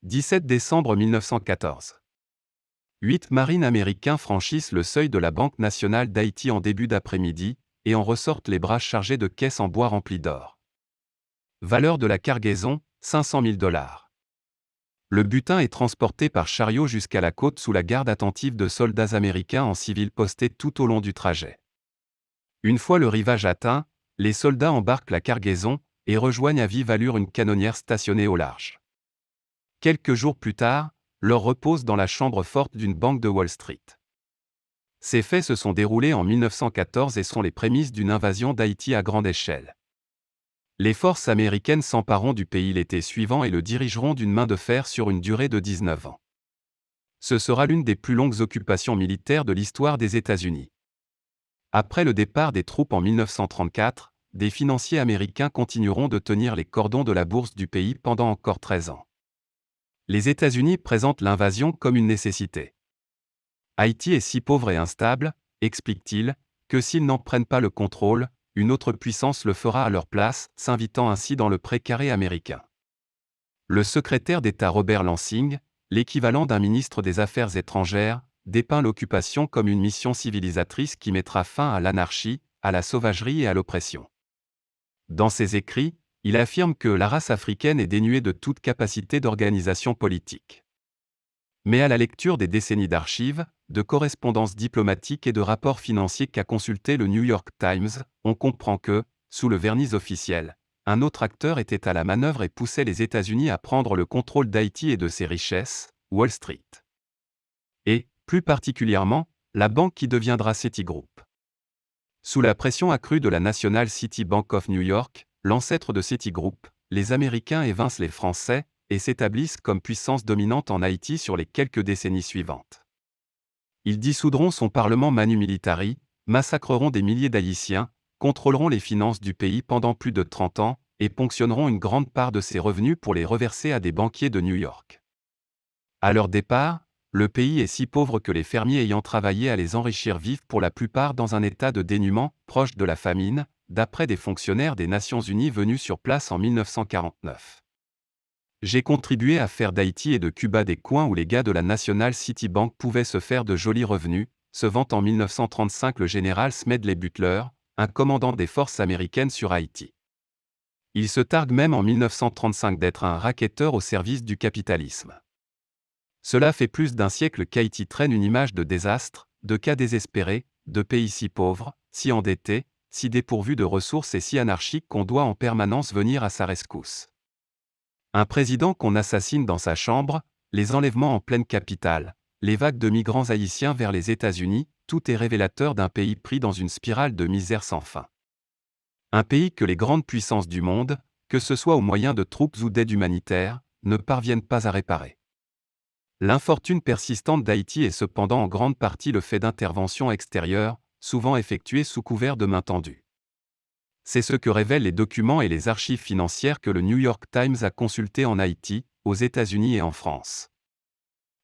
17 décembre 1914. 8 marines américains franchissent le seuil de la Banque nationale d'Haïti en début d'après-midi, et en ressortent les bras chargés de caisses en bois remplies d'or. Valeur de la cargaison, 500 000 $. Le butin est transporté par chariot jusqu'à la côte sous la garde attentive de soldats américains en civil postés tout au long du trajet. Une fois le rivage atteint, les soldats embarquent la cargaison et rejoignent à vive allure une canonnière stationnée au large. Quelques jours plus tard, l'or repose dans la chambre forte d'une banque de Wall Street. Ces faits se sont déroulés en 1914 et sont les prémices d'une invasion d'Haïti à grande échelle. Les forces américaines s'empareront du pays l'été suivant et le dirigeront d'une main de fer sur une durée de 19 ans. Ce sera l'une des plus longues occupations militaires de l'histoire des États-Unis. Après le départ des troupes en 1934, des financiers américains continueront de tenir les cordons de la bourse du pays pendant encore 13 ans. Les États-Unis présentent l'invasion comme une nécessité. Haïti est si pauvre et instable, explique-t-il, que s'ils n'en prennent pas le contrôle, une autre puissance le fera à leur place, s'invitant ainsi dans le précaré américain. Le secrétaire d'État Robert Lansing, l'équivalent d'un ministre des Affaires étrangères, dépeint l'occupation comme une mission civilisatrice qui mettra fin à l'anarchie, à la sauvagerie et à l'oppression. Dans ses écrits, il affirme que la race africaine est dénuée de toute capacité d'organisation politique. Mais à la lecture des décennies d'archives, de correspondances diplomatiques et de rapports financiers qu'a consulté le New York Times, on comprend que, sous le vernis officiel, un autre acteur était à la manœuvre et poussait les États-Unis à prendre le contrôle d'Haïti et de ses richesses, Wall Street. Et, plus particulièrement, la banque qui deviendra Citigroup. Sous la pression accrue de la National City Bank of New York, l'ancêtre de Citigroup, les Américains évincent les Français et s'établissent comme puissance dominante en Haïti sur les quelques décennies suivantes. Ils dissoudront son parlement manu militari, massacreront des milliers d'Haïtiens, contrôleront les finances du pays pendant plus de 30 ans et ponctionneront une grande part de ses revenus pour les reverser à des banquiers de New York. À leur départ, le pays est si pauvre que les fermiers ayant travaillé à les enrichir vivent pour la plupart dans un état de dénuement, proche de la famine, d'après des fonctionnaires des Nations Unies venus sur place en 1949. J'ai contribué à faire d'Haïti et de Cuba des coins où les gars de la National City Bank pouvaient se faire de jolis revenus, se vante en 1935 le général Smedley Butler, un commandant des forces américaines sur Haïti. Il se targue même en 1935 d'être un racketteur au service du capitalisme. Cela fait plus d'un siècle qu'Haïti traîne une image de désastre, de cas désespérés, de pays si pauvres, si endettés, si dépourvus de ressources et si anarchiques qu'on doit en permanence venir à sa rescousse. Un président qu'on assassine dans sa chambre, les enlèvements en pleine capitale, les vagues de migrants haïtiens vers les États-Unis, tout est révélateur d'un pays pris dans une spirale de misère sans fin. Un pays que les grandes puissances du monde, que ce soit au moyen de troupes ou d'aide humanitaire, ne parviennent pas à réparer. L'infortune persistante d'Haïti est cependant en grande partie le fait d'interventions extérieures, souvent effectuées sous couvert de main tendue. C'est ce que révèlent les documents et les archives financières que le New York Times a consultés en Haïti, aux États-Unis et en France.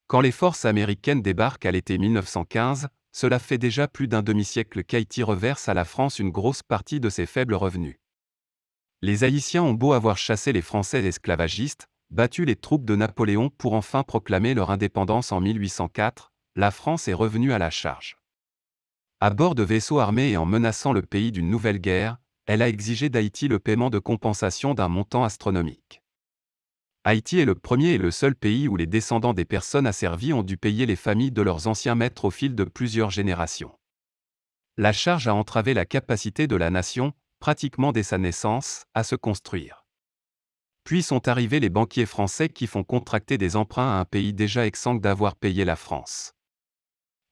Quand les forces américaines débarquent à l'été 1915, cela fait déjà plus d'un demi-siècle qu'Haïti reverse à la France une grosse partie de ses faibles revenus. Les Haïtiens ont beau avoir chassé les Français esclavagistes, battu les troupes de Napoléon pour enfin proclamer leur indépendance en 1804, la France est revenue à la charge. À bord de vaisseaux armés et en menaçant le pays d'une nouvelle guerre, elle a exigé d'Haïti le paiement de compensation d'un montant astronomique. Haïti est le premier et le seul pays où les descendants des personnes asservies ont dû payer les familles de leurs anciens maîtres au fil de plusieurs générations. La charge a entravé la capacité de la nation, pratiquement dès sa naissance, à se construire. Puis sont arrivés les banquiers français qui font contracter des emprunts à un pays déjà exsangue d'avoir payé la France.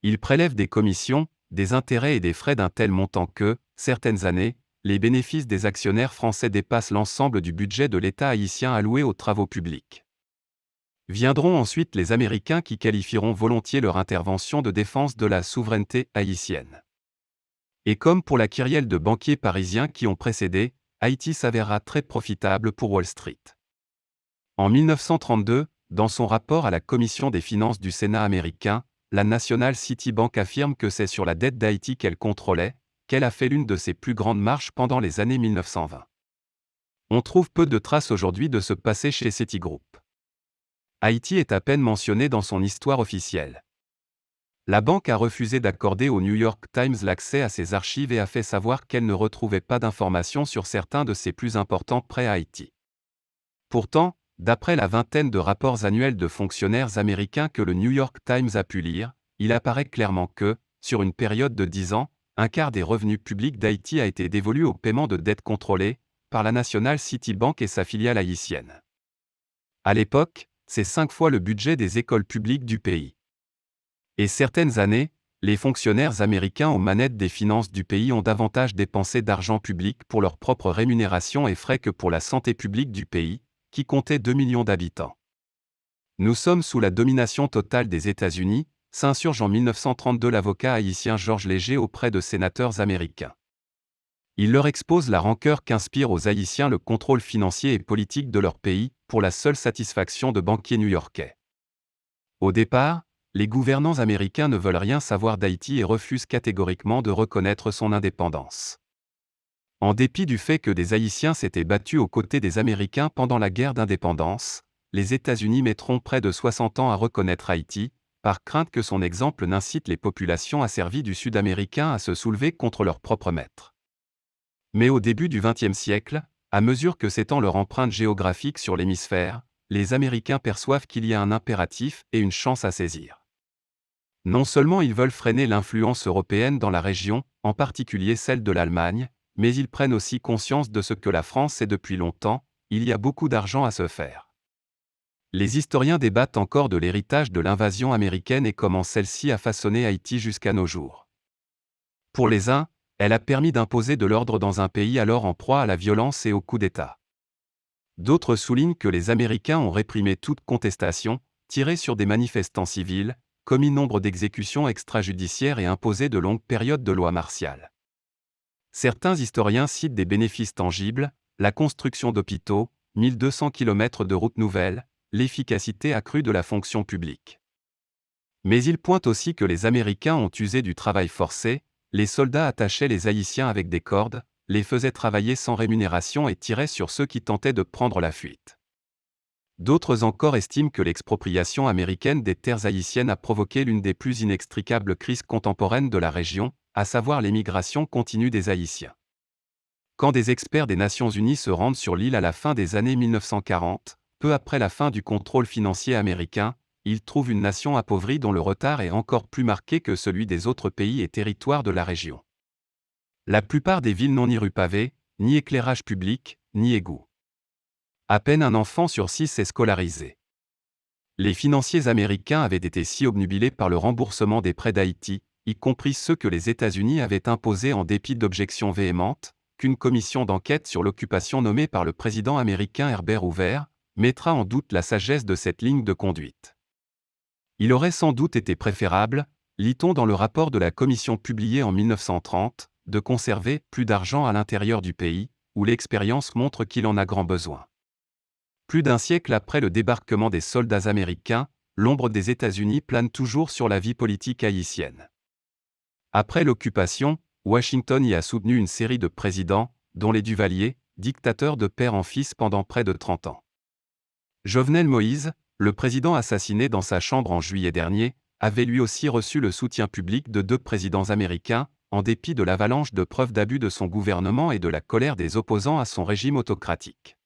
Ils prélèvent des commissions, des intérêts et des frais d'un tel montant que, certaines années, les bénéfices des actionnaires français dépassent l'ensemble du budget de l'État haïtien alloué aux travaux publics. Viendront ensuite les Américains qui qualifieront volontiers leur intervention de défense de la souveraineté haïtienne. Et comme pour la kyrielle de banquiers parisiens qui ont précédé, Haïti s'avérera très profitable pour Wall Street. En 1932, dans son rapport à la Commission des finances du Sénat américain, la National City Bank affirme que c'est sur la dette d'Haïti qu'elle contrôlait, qu'elle a fait l'une de ses plus grandes marches pendant les années 1920. On trouve peu de traces aujourd'hui de ce passé chez Citigroup. Haïti est à peine mentionné dans son histoire officielle. La banque a refusé d'accorder au New York Times l'accès à ses archives et a fait savoir qu'elle ne retrouvait pas d'informations sur certains de ses plus importants prêts à Haïti. Pourtant, d'après la vingtaine de rapports annuels de fonctionnaires américains que le New York Times a pu lire, il apparaît clairement que, sur une période de 10 ans, un quart des revenus publics d'Haïti a été dévolu au paiement de dettes contrôlées par la National City Bank et sa filiale haïtienne. À l'époque, c'est 5 fois le budget des écoles publiques du pays. Et certaines années, les fonctionnaires américains aux manettes des finances du pays ont davantage dépensé d'argent public pour leur propre rémunération et frais que pour la santé publique du pays, qui comptait 2 millions d'habitants. Nous sommes sous la domination totale des États-Unis, s'insurge en 1932 l'avocat haïtien Georges Léger auprès de sénateurs américains. Il leur expose la rancœur qu'inspire aux Haïtiens le contrôle financier et politique de leur pays, pour la seule satisfaction de banquiers new-yorkais. Au départ, les gouvernants américains ne veulent rien savoir d'Haïti et refusent catégoriquement de reconnaître son indépendance. En dépit du fait que des Haïtiens s'étaient battus aux côtés des Américains pendant la guerre d'indépendance, les États-Unis mettront près de 60 ans à reconnaître Haïti, par crainte que son exemple n'incite les populations asservies du Sud-Américain à se soulever contre leur propre maître. Mais au début du XXe siècle, à mesure que s'étend leur empreinte géographique sur l'hémisphère, les Américains perçoivent qu'il y a un impératif et une chance à saisir. Non seulement ils veulent freiner l'influence européenne dans la région, en particulier celle de l'Allemagne, mais ils prennent aussi conscience de ce que la France sait depuis longtemps, il y a beaucoup d'argent à se faire. Les historiens débattent encore de l'héritage de l'invasion américaine et comment celle-ci a façonné Haïti jusqu'à nos jours. Pour les uns, elle a permis d'imposer de l'ordre dans un pays alors en proie à la violence et au coup d'État. D'autres soulignent que les Américains ont réprimé toute contestation, tiré sur des manifestants civils, commis nombre d'exécutions extrajudiciaires et imposé de longues périodes de loi martiale. Certains historiens citent des bénéfices tangibles, la construction d'hôpitaux, 1200 km de routes nouvelles, l'efficacité accrue de la fonction publique. Mais ils pointent aussi que les Américains ont usé du travail forcé, les soldats attachaient les Haïtiens avec des cordes, les faisaient travailler sans rémunération et tiraient sur ceux qui tentaient de prendre la fuite. D'autres encore estiment que l'expropriation américaine des terres haïtiennes a provoqué l'une des plus inextricables crises contemporaines de la région, à savoir l'émigration continue des Haïtiens. Quand des experts des Nations Unies se rendent sur l'île à la fin des années 1940, peu après la fin du contrôle financier américain, ils trouvent une nation appauvrie dont le retard est encore plus marqué que celui des autres pays et territoires de la région. La plupart des villes n'ont ni rue pavée, ni éclairage public, ni égout. À peine un enfant sur 6 est scolarisé. Les financiers américains avaient été si obnubilés par le remboursement des prêts d'Haïti, y compris ceux que les États-Unis avaient imposés en dépit d'objections véhémentes, qu'une commission d'enquête sur l'occupation nommée par le président américain Herbert Hoover mettra en doute la sagesse de cette ligne de conduite. Il aurait sans doute été préférable, lit-on dans le rapport de la commission publié en 1930, de conserver plus d'argent à l'intérieur du pays, où l'expérience montre qu'il en a grand besoin. Plus d'un siècle après le débarquement des soldats américains, l'ombre des États-Unis plane toujours sur la vie politique haïtienne. Après l'occupation, Washington y a soutenu une série de présidents, dont les Duvalier, dictateurs de père en fils pendant près de 30 ans. Jovenel Moïse, le président assassiné dans sa chambre en juillet dernier, avait lui aussi reçu le soutien public de 2 présidents américains, en dépit de l'avalanche de preuves d'abus de son gouvernement et de la colère des opposants à son régime autocratique.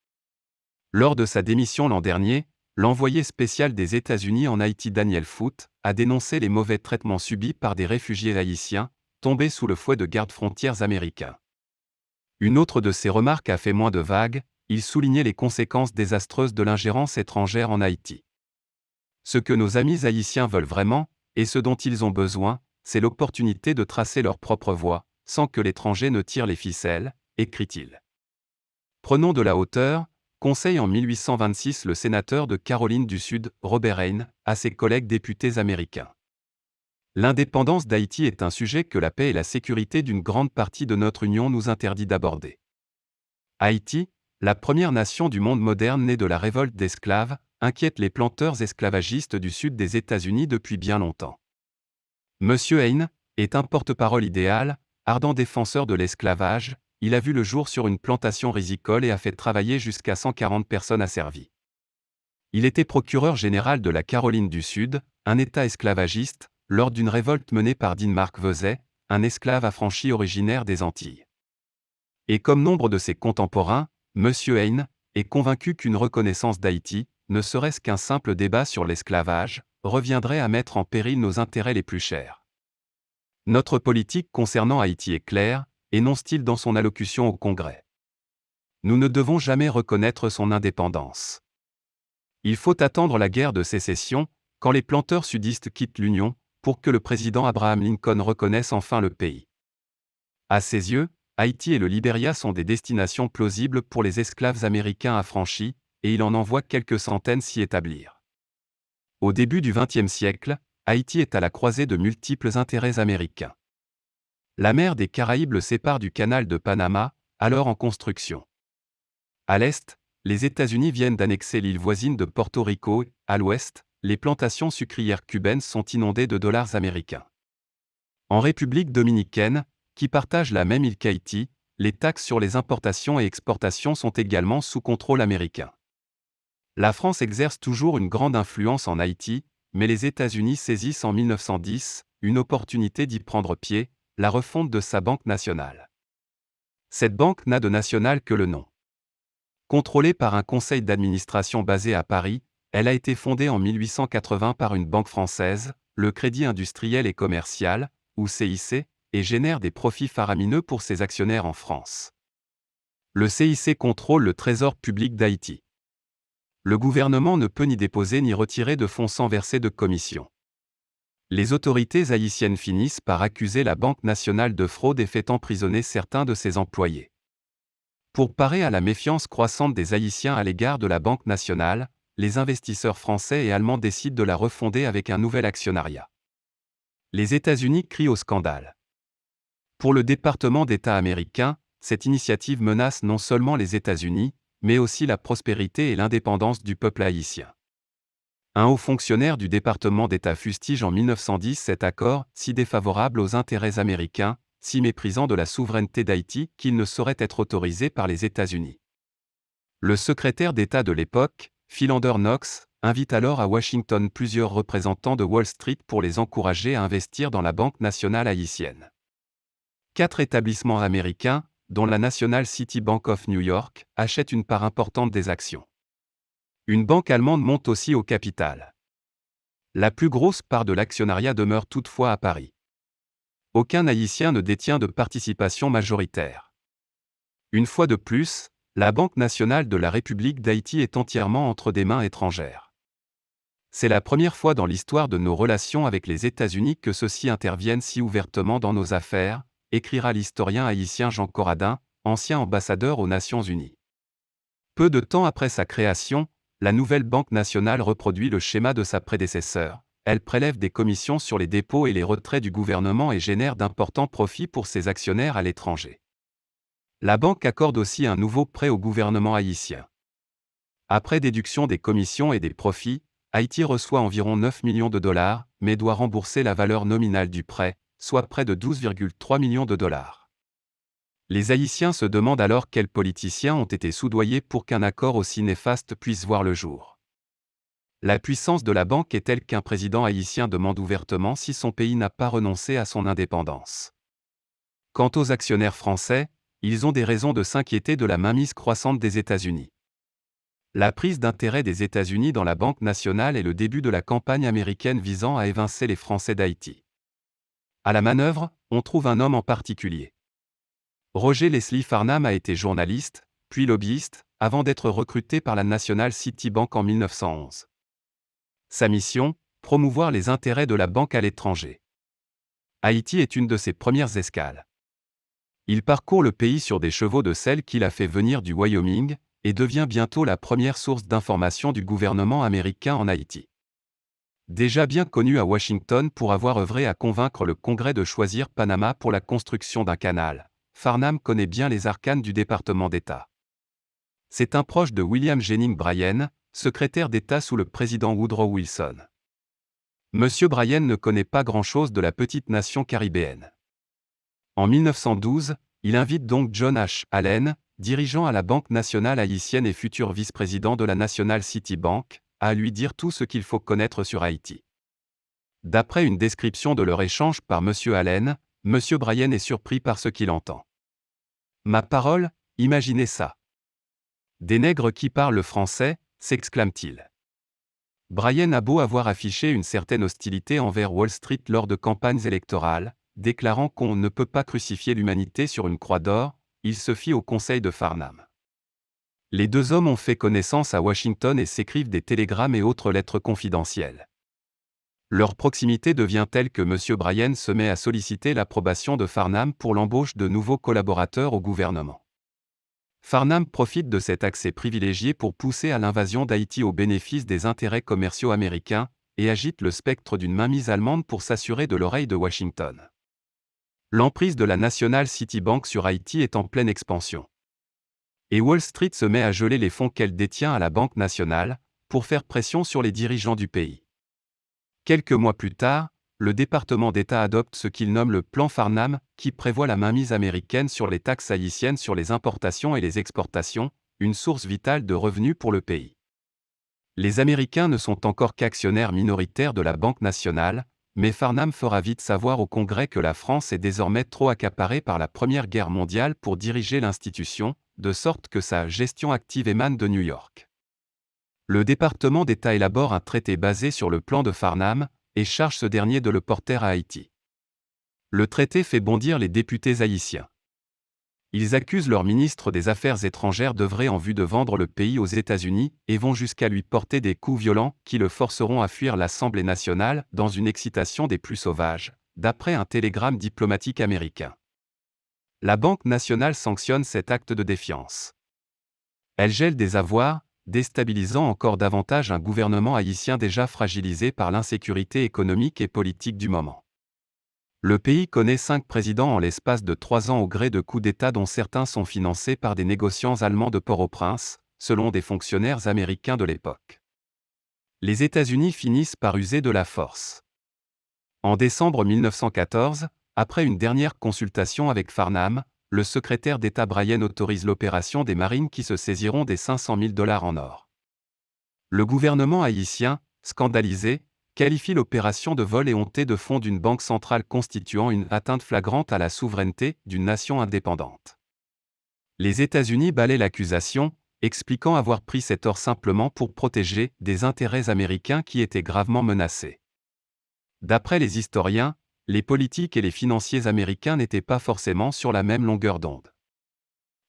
Lors de sa démission l'an dernier, l'envoyé spécial des États-Unis en Haïti Daniel Foote a dénoncé les mauvais traitements subis par des réfugiés haïtiens, tombés sous le fouet de gardes-frontières américains. Une autre de ses remarques a fait moins de vagues, il soulignait les conséquences désastreuses de l'ingérence étrangère en Haïti. Ce que nos amis haïtiens veulent vraiment, et ce dont ils ont besoin, c'est l'opportunité de tracer leur propre voie, sans que l'étranger ne tire les ficelles, écrit-il. Prenons de la hauteur, conseille en 1826 le sénateur de Caroline du Sud, Robert Hayne, à ses collègues députés américains. L'indépendance d'Haïti est un sujet que la paix et la sécurité d'une grande partie de notre Union nous interdit d'aborder. Haïti, la première nation du monde moderne née de la révolte d'esclaves, inquiète les planteurs esclavagistes du sud des États-Unis depuis bien longtemps. Monsieur Hayne est un porte-parole idéal, ardent défenseur de l'esclavage. Il a vu le jour sur une plantation rizicole et a fait travailler jusqu'à 140 personnes asservies. Il était procureur général de la Caroline du Sud, un État esclavagiste, lors d'une révolte menée par Dinmark Vesey, un esclave affranchi originaire des Antilles. Et comme nombre de ses contemporains, M. Heine est convaincu qu'une reconnaissance d'Haïti, ne serait-ce qu'un simple débat sur l'esclavage, reviendrait à mettre en péril nos intérêts les plus chers. Notre politique concernant Haïti est claire, énonce-t-il dans son allocution au Congrès. Nous ne devons jamais reconnaître son indépendance. Il faut attendre la guerre de sécession, quand les planteurs sudistes quittent l'Union, pour que le président Abraham Lincoln reconnaisse enfin le pays. À ses yeux, Haïti et le Libéria sont des destinations plausibles pour les esclaves américains affranchis, et il en envoie quelques centaines s'y établir. Au début du XXe siècle, Haïti est à la croisée de multiples intérêts américains. La mer des Caraïbes le sépare du canal de Panama, alors en construction. À l'est, les États-Unis viennent d'annexer l'île voisine de Porto Rico, à l'ouest, les plantations sucrières cubaines sont inondées de dollars américains. En République dominicaine, qui partage la même île qu'Haïti, les taxes sur les importations et exportations sont également sous contrôle américain. La France exerce toujours une grande influence en Haïti, mais les États-Unis saisissent en 1910 une opportunité d'y prendre pied, la refonte de sa banque nationale. Cette banque n'a de nationale que le nom. Contrôlée par un conseil d'administration basé à Paris, elle a été fondée en 1880 par une banque française, le Crédit industriel et commercial, ou CIC, et génère des profits faramineux pour ses actionnaires en France. Le CIC contrôle le trésor public d'Haïti. Le gouvernement ne peut ni déposer ni retirer de fonds sans verser de commission. Les autorités haïtiennes finissent par accuser la Banque nationale de fraude et fait emprisonner certains de ses employés. Pour parer à la méfiance croissante des Haïtiens à l'égard de la Banque nationale, les investisseurs français et allemands décident de la refonder avec un nouvel actionnariat. Les États-Unis crient au scandale. Pour le département d'État américain, cette initiative menace non seulement les États-Unis, mais aussi la prospérité et l'indépendance du peuple haïtien. Un haut fonctionnaire du département d'État fustige en 1910 cet accord, si défavorable aux intérêts américains, si méprisant de la souveraineté d'Haïti qu'il ne saurait être autorisé par les États-Unis. Le secrétaire d'État de l'époque, Philander Knox, invite alors à Washington plusieurs représentants de Wall Street pour les encourager à investir dans la Banque nationale haïtienne. 4 établissements américains, dont la National City Bank of New York, achètent une part importante des actions. Une banque allemande monte aussi au capital. La plus grosse part de l'actionnariat demeure toutefois à Paris. Aucun Haïtien ne détient de participation majoritaire. Une fois de plus, la Banque nationale de la République d'Haïti est entièrement entre des mains étrangères. C'est la première fois dans l'histoire de nos relations avec les États-Unis que ceux-ci interviennent si ouvertement dans nos affaires, écrira l'historien haïtien Jean Corradin, ancien ambassadeur aux Nations Unies. Peu de temps après sa création, la nouvelle Banque nationale reproduit le schéma de sa prédécesseur. Elle prélève des commissions sur les dépôts et les retraits du gouvernement et génère d'importants profits pour ses actionnaires à l'étranger. La banque accorde aussi un nouveau prêt au gouvernement haïtien. Après déduction des commissions et des profits, Haïti reçoit environ 9 millions de dollars, mais doit rembourser la valeur nominale du prêt, soit près de 12,3 millions de dollars. Les Haïtiens se demandent alors quels politiciens ont été soudoyés pour qu'un accord aussi néfaste puisse voir le jour. La puissance de la banque est telle qu'un président haïtien demande ouvertement si son pays n'a pas renoncé à son indépendance. Quant aux actionnaires français, ils ont des raisons de s'inquiéter de la mainmise croissante des États-Unis. La prise d'intérêt des États-Unis dans la Banque nationale est le début de la campagne américaine visant à évincer les Français d'Haïti. À la manœuvre, on trouve un homme en particulier. Roger Leslie Farnham a été journaliste, puis lobbyiste, avant d'être recruté par la National City Bank en 1911. Sa mission, promouvoir les intérêts de la banque à l'étranger. Haïti est une de ses premières escales. Il parcourt le pays sur des chevaux de selle qu'il a fait venir du Wyoming, et devient bientôt la première source d'information du gouvernement américain en Haïti. Déjà bien connu à Washington pour avoir œuvré à convaincre le Congrès de choisir Panama pour la construction d'un canal, Farnham connaît bien les arcanes du département d'État. C'est un proche de William Jennings Bryan, secrétaire d'État sous le président Woodrow Wilson. Monsieur Bryan ne connaît pas grand-chose de la petite nation caribéenne. En 1912, il invite donc John H. Allen, dirigeant à la Banque nationale haïtienne et futur vice-président de la National City Bank, à lui dire tout ce qu'il faut connaître sur Haïti. D'après une description de leur échange par M. Allen, M. Bryan est surpris par ce qu'il entend. « Ma parole, imaginez ça. Des nègres qui parlent français, s'exclame-t-il. » Bryan a beau avoir affiché une certaine hostilité envers Wall Street lors de campagnes électorales, déclarant qu'on ne peut pas crucifier l'humanité sur une croix d'or, il se fie au conseil de Farnham. Les deux hommes ont fait connaissance à Washington et s'écrivent des télégrammes et autres lettres confidentielles. Leur proximité devient telle que M. Bryan se met à solliciter l'approbation de Farnham pour l'embauche de nouveaux collaborateurs au gouvernement. Farnham profite de cet accès privilégié pour pousser à l'invasion d'Haïti au bénéfice des intérêts commerciaux américains, et agite le spectre d'une mainmise allemande pour s'assurer de l'oreille de Washington. L'emprise de la National City Bank sur Haïti est en pleine expansion. Et Wall Street se met à geler les fonds qu'elle détient à la Banque nationale, pour faire pression sur les dirigeants du pays. Quelques mois plus tard, le département d'État adopte ce qu'il nomme le plan Farnham, qui prévoit la mainmise américaine sur les taxes haïtiennes sur les importations et les exportations, une source vitale de revenus pour le pays. Les Américains ne sont encore qu'actionnaires minoritaires de la Banque nationale, mais Farnham fera vite savoir au Congrès que la France est désormais trop accaparée par la Première Guerre mondiale pour diriger l'institution, de sorte que sa gestion active émane de New York. Le département d'État élabore un traité basé sur le plan de Farnham, et charge ce dernier de le porter à Haïti. Le traité fait bondir les députés haïtiens. Ils accusent leur ministre des Affaires étrangères d'œuvrer en vue de vendre le pays aux États-Unis et vont jusqu'à lui porter des coups violents qui le forceront à fuir l'Assemblée nationale dans une excitation des plus sauvages, d'après un télégramme diplomatique américain. La Banque nationale sanctionne cet acte de défiance. Elle gèle des avoirs, déstabilisant encore davantage un gouvernement haïtien déjà fragilisé par l'insécurité économique et politique du moment. Le pays connaît 5 présidents en l'espace de 3 ans au gré de coups d'État dont certains sont financés par des négociants allemands de Port-au-Prince, selon des fonctionnaires américains de l'époque. Les États-Unis finissent par user de la force. En décembre 1914, après une dernière consultation avec Farnham, le secrétaire d'État Bryan autorise l'opération des marines qui se saisiront des 500 000 $ en or. Le gouvernement haïtien, scandalisé, qualifie l'opération de vol éhonté de fonds d'une banque centrale constituant une atteinte flagrante à la souveraineté d'une nation indépendante. Les États-Unis balaient l'accusation, expliquant avoir pris cet or simplement pour protéger des intérêts américains qui étaient gravement menacés. D'après les historiens, les politiques et les financiers américains n'étaient pas forcément sur la même longueur d'onde.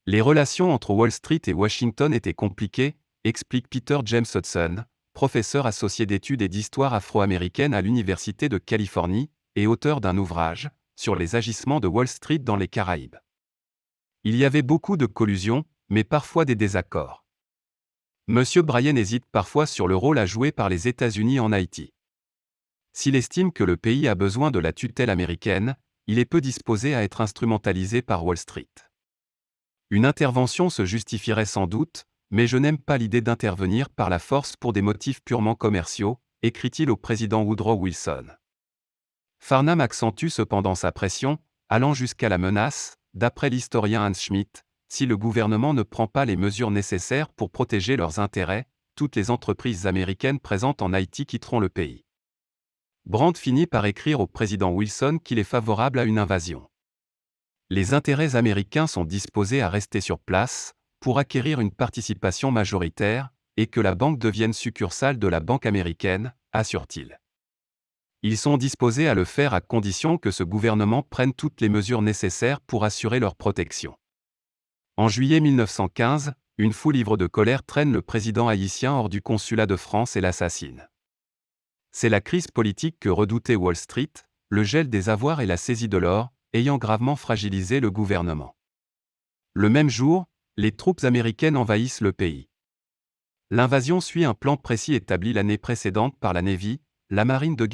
Les relations entre Wall Street et Washington étaient compliquées, explique Peter James Hudson, professeur associé d'études et d'histoire afro-américaine à l'Université de Californie, et auteur d'un ouvrage sur les agissements de Wall Street dans les Caraïbes. Il y avait beaucoup de collusion, mais parfois des désaccords. M. Bryan hésite parfois sur le rôle à jouer par les États-Unis en Haïti. S'il estime que le pays a besoin de la tutelle américaine, il est peu disposé à être instrumentalisé par Wall Street. Une intervention se justifierait sans doute, mais je n'aime pas l'idée d'intervenir par la force pour des motifs purement commerciaux, écrit-il au président Woodrow Wilson. Farnham accentue cependant sa pression, allant jusqu'à la menace, d'après l'historien Hans Schmidt, si le gouvernement ne prend pas les mesures nécessaires pour protéger leurs intérêts, toutes les entreprises américaines présentes en Haïti quitteront le pays. Brandt finit par écrire au président Wilson qu'il est favorable à une invasion. Les intérêts américains sont disposés à rester sur place, pour acquérir une participation majoritaire, et que la banque devienne succursale de la banque américaine, assure-t-il. Ils sont disposés à le faire à condition que ce gouvernement prenne toutes les mesures nécessaires pour assurer leur protection. En juillet 1915, une foule ivre de colère traîne le président haïtien hors du consulat de France et l'assassine. C'est la crise politique que redoutait Wall Street, le gel des avoirs et la saisie de l'or, ayant gravement fragilisé le gouvernement. Le même jour, les troupes américaines envahissent le pays. L'invasion suit un plan précis établi l'année précédente par la Navy, la marine de guerre